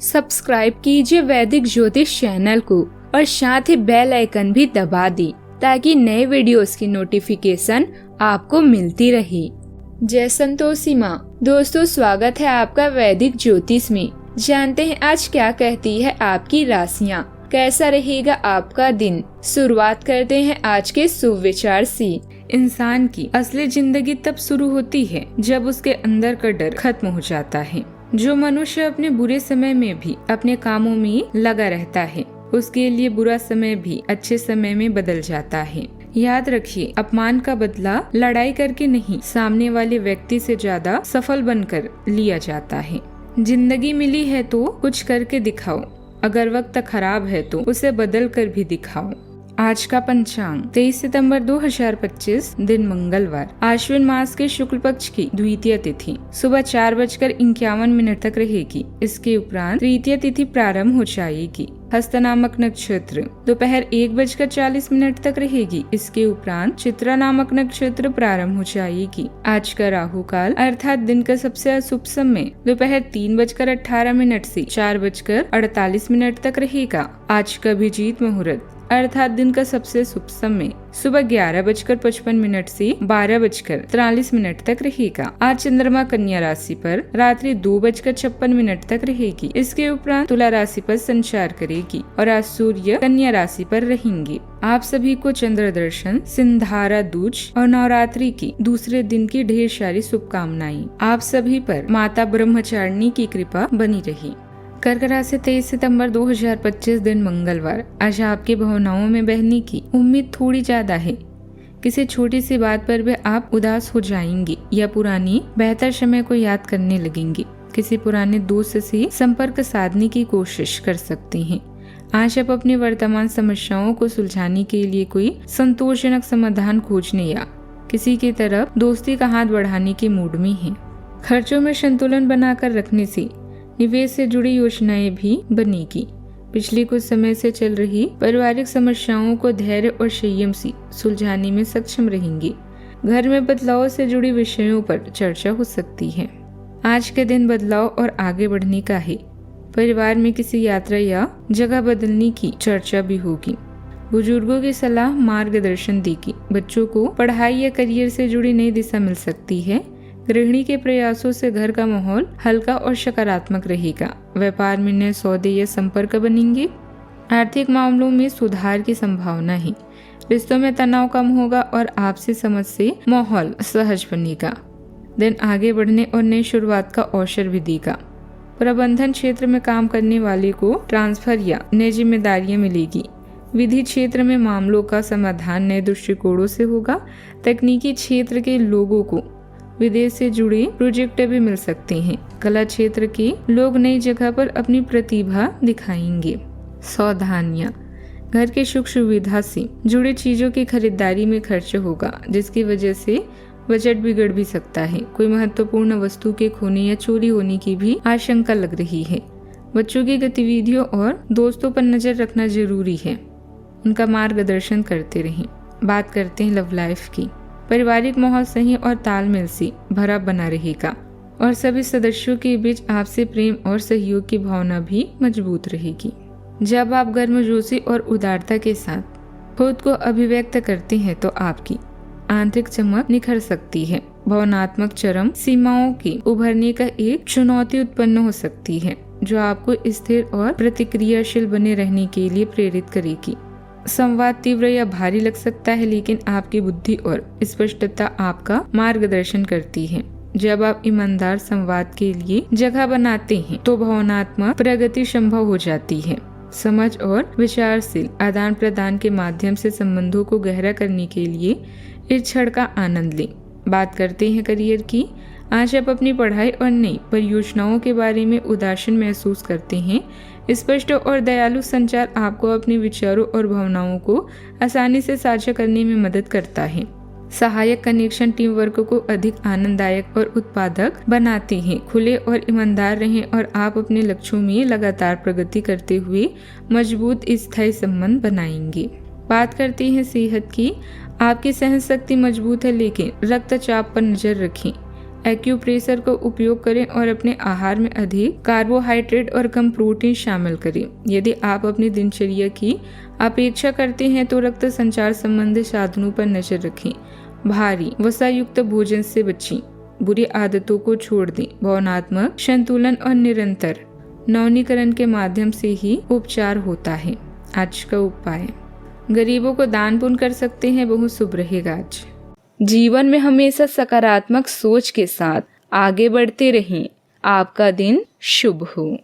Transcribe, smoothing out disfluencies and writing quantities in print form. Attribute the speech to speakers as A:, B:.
A: Subscribe कीजिए वैदिक ज्योतिष चैनल को और साथ ही बेल आइकन भी दबा दी ताकि नए वीडियोस की नोटिफिकेशन आपको मिलती रहे। जय संतोषी माँ। दोस्तों, स्वागत है आपका वैदिक ज्योतिष में। जानते हैं आज क्या कहती है आपकी राशियाँ, कैसा रहेगा आपका दिन। शुरुआत करते हैं आज के शुभ विचार से। इंसान की असली जिंदगी तब शुरू होती है जब उसके अंदर का डर खत्म हो जाता है। जो मनुष्य अपने बुरे समय में भी अपने कामों में लगा रहता है, उसके लिए बुरा समय भी अच्छे समय में बदल जाता है। याद रखिए, अपमान का बदला लड़ाई करके नहीं, सामने वाले व्यक्ति से ज्यादा सफल बनकर लिया जाता है। जिंदगी मिली है तो कुछ करके दिखाओ, अगर वक्त खराब है तो उसे बदल कर भी दिखाओ। आज का पंचांग 23 सितंबर 2025, दिन मंगलवार। आश्विन मास के शुक्ल पक्ष की द्वितीय तिथि सुबह 4:51 तक रहेगी। इसके उपरांत तृतीय तिथि प्रारंभ हो जाएगी। हस्त नामक नक्षत्र दोपहर 1:40 तक रहेगी। इसके उपरांत चित्रा नामक नक्षत्र प्रारंभ हो जाएगी। आज का राहु काल अर्थात दिन का सबसे अशुभ समय दोपहर 3:18 से 4:48 तक रहेगा। आज का अभिजीत मुहूर्त अर्थात दिन का सबसे शुभ समय सुबह 11:55 से 12:43 तक रहेगा। आज चंद्रमा कन्या राशि पर रात्रि 2:56 तक रहेगी। इसके उपरांत तुला राशि पर संचार करेगी और आज सूर्य कन्या राशि पर रहेंगे। आप सभी को चंद्र दर्शन, सिंधारा दूज और नवरात्रि की दूसरे दिन की ढेर सारी शुभकामनाएं। आप सभी पर माता ब्रह्मचारिणी की कृपा बनी रही। कर्क राशि 23 सितंबर 2025, दिन मंगलवार। आज आपकी भावनाओं में बहने की उम्मीद थोड़ी ज्यादा है। किसी छोटी सी बात पर भी आप उदास हो जाएंगी या पुरानी बेहतर समय को याद करने लगेंगी। किसी पुराने दोस्त से संपर्क साधने की कोशिश कर सकते हैं। आज आप अपनी वर्तमान समस्याओं को सुलझाने के लिए कोई संतोषजनक समाधान खोजने या किसी की तरफ दोस्ती का हाथ बढ़ाने के मूड में हैं। खर्चों में संतुलन बनाकर रखने से निवेश से जुड़ी योजनाएं भी बनेगी। पिछले कुछ समय से चल रही पारिवारिक समस्याओं को धैर्य और संयम से सुलझाने में सक्षम रहेंगे। घर में बदलाव से जुड़ी विषयों पर चर्चा हो सकती है। आज के दिन बदलाव और आगे बढ़ने का है। परिवार में किसी यात्रा या जगह बदलने की चर्चा भी होगी। बुजुर्गों की सलाह मार्गदर्शन देगी। बच्चों को पढ़ाई या करियर से जुड़ी नई दिशा मिल सकती है। गृहिणी के प्रयासों से घर का माहौल हल्का और सकारात्मक रहेगा। व्यापार में नए सौदे या संपर्क बनेंगे। आर्थिक मामलों में सुधार की संभावना है। रिश्तों में तनाव कम होगा और आपसी समझ से माहौल सहज बनेगा। दिन आगे बढ़ने और नई शुरुआत का अवसर भी देगा। प्रबंधन क्षेत्र में काम करने वाले को ट्रांसफर या नई जिम्मेदारियां मिलेगी। विधि क्षेत्र में मामलों का समाधान नए दृष्टिकोणों से होगा। तकनीकी क्षेत्र के लोगों को विदेश से जुड़े प्रोजेक्ट भी मिल सकते हैं। कला क्षेत्र के लोग नई जगह पर अपनी प्रतिभा दिखाएंगे। सावधानियां, घर के सुख सुविधा से जुड़ी चीजों की खरीदारी में खर्च होगा, जिसकी वजह से बजट बिगड़ भी सकता है। कोई महत्वपूर्ण वस्तु के खोने या चोरी होने की भी आशंका लग रही है। बच्चों की गतिविधियों और दोस्तों पर नजर रखना जरूरी है। उनका मार्गदर्शन करते रहें। बात करते हैं लव लाइफ की। पारिवारिक माहौल सही और तालमेल से भरा बना रहेगा और सभी सदस्यों के बीच आपसी प्रेम और सहयोग की भावना भी मजबूत रहेगी। जब आप गर्मजोशी और उदारता के साथ खुद को अभिव्यक्त करते हैं तो आपकी आंतरिक चमक निखर सकती है। भावनात्मक चरम सीमाओं के उभरने का एक चुनौती उत्पन्न हो सकती है, जो आपको स्थिर और प्रतिक्रियाशील बने रहने के लिए प्रेरित करेगी। संवाद तीव्र या भारी लग सकता है, लेकिन आपकी बुद्धि और स्पष्टता आपका मार्गदर्शन करती है। जब आप ईमानदार संवाद के लिए जगह बनाते हैं तो भावनात्मक प्रगति संभव हो जाती है। समझ और विचारशील आदान प्रदान के माध्यम से संबंधों को गहरा करने के लिए इस क्षण का आनंद लें। बात करते हैं करियर की। आज आप अपनी पढ़ाई और नई परियोजनाओं के बारे में उदासीन महसूस करते हैं। स्पष्ट और दयालु संचार आपको अपने विचारों और भावनाओं को आसानी से साझा करने में मदद करता है। सहायक कनेक्शन टीम वर्क को अधिक आनंददायक और उत्पादक बनाते हैं। खुले और ईमानदार रहें और आप अपने लक्ष्यों में लगातार प्रगति करते हुए मजबूत स्थायी संबंध बनाएंगे। बात करते हैं सेहत की। आपकी सहन शक्ति मजबूत है, लेकिन रक्तचाप पर नजर रखें। एक्यूप्रेशर का उपयोग करें और अपने आहार में अधिक कार्बोहाइड्रेट और कम प्रोटीन शामिल करें। यदि आप अपनी दिनचर्या की अपेक्षा करते हैं तो रक्त संचार संबंधी साधनों पर नजर रखें। भारी वसायुक्त भोजन से बचें। बुरी आदतों को छोड़ दें। भावनात्मक संतुलन और निरंतर नवीनीकरण के माध्यम से ही उपचार होता है। आज का उपाय, गरीबों को दान पुण्य कर सकते हैं, बहुत शुभ रहेगा आज। जीवन में हमेशा सकारात्मक सोच के साथ आगे बढ़ते रहें। आपका दिन शुभ हो।